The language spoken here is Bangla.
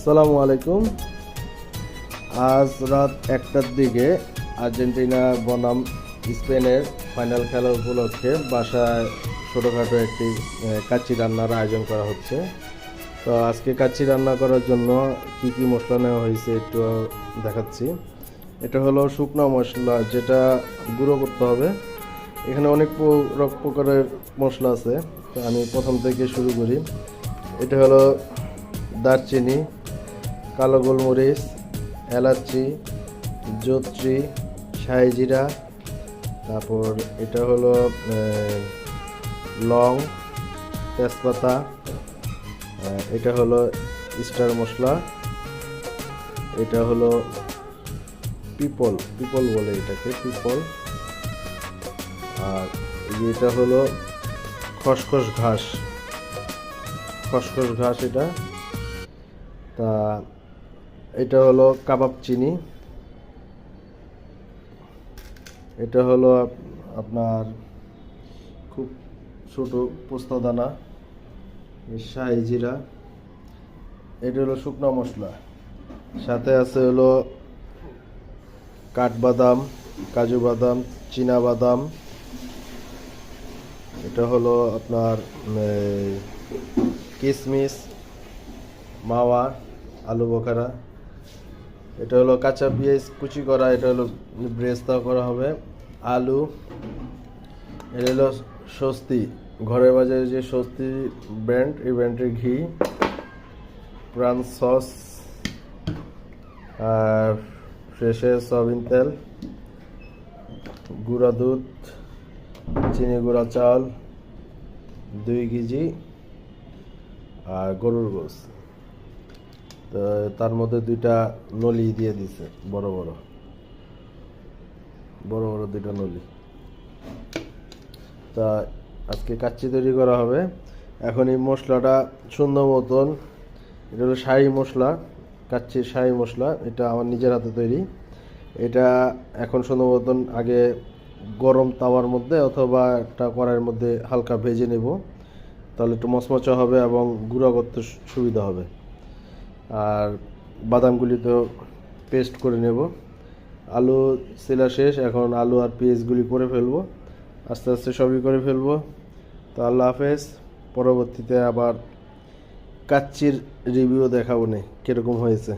আসসালামু আলাইকুম। আজ রাত 1টার দিকে আর্জেন্টিনা বনাম স্পেনের ফাইনাল খেলা উপলক্ষে বাসায় ছোটোখাটো একটি কাচ্চি রান্নার আয়োজন করা হচ্ছে। তো আজকে কাচ্চি রান্না করার জন্য কি কি মশলা নেওয়া হয়েছে একটু দেখাচ্ছি। এটা হলো শুকনো মশলা, যেটা গুঁড়ো করতে হবে। এখানে অনেক প্রকারের মশলা আছে, তো আমি প্রথম থেকে শুরু করি। এটা হলো দারচিনি, কালো গোলমরিচ, এলাচি, জত্রি, শাহি জিরা, তারপর এটা হলো লং, তেজপাতা, এটা হলো স্টার মশলা, এটা হলো পিপল বলে এটাকে, পিপল। আর এটা হলো খসখস ঘাস, এটা। তা এটা হলো কাবাব চিনি, এটা হলো আপনার খুব ছোট পোস্তাদানা, শাহি জিরা, এটা হলো শুকনো মশলা। সাথে আছে হলো কাঠবাদাম, কাজু বাদাম, চীনা বাদাম, এটা হলো আপনার কিশমিশ, মাওয়া, আলু বোখারা, এটা হলো কাঁচা পেঁয়াজ কুচি করা, এটা হলো ব্রেস্তা করা হবে, আলু, এটা হলো স্বস্তি, ঘরের বাজারে যে স্বস্তি ব্র্যান্ড, এই ব্র্যান্ডের ঘি, প্রাণ সস, আর ফ্রেশের সয়াবিন তেল, গুঁড়া দুধ, চিনি গুঁড়া চাল 2 কেজি, আর গরুর গোশ। তো তার মধ্যে 2টা নলি দিয়ে দিছে, বড় বড় 2টা নলি। তা আজকে কাচ্চি তৈরি করা হবে। এখন এই মশলাটা সুন্দর মতন, এটা হলো শাহি মশলা, কাচ্চির শাহি মশলা, এটা আমার নিজের হাতে তৈরি। এটা এখন সুন্দর মতন আগে গরম তাওয়ার মধ্যে অথবা একটা কড়াইয়ের মধ্যে হালকা ভেজে নেব, তাহলে একটু মচমচা হবে এবং গুঁড়া করতে সুবিধা হবে। আর বাদামগুলি তো পেস্ট করে নেব। আলু ছেলা শেষ, এখন আলু আর পেঁয়াজগুলি করে ফেলবো, আস্তে আস্তে সবই করে ফেলবো। তো আল্লাহ হাফেজ, পরবর্তীতে আবার কাচ্চির রিভিউ দেখাবো নে কীরকম হয়েছে।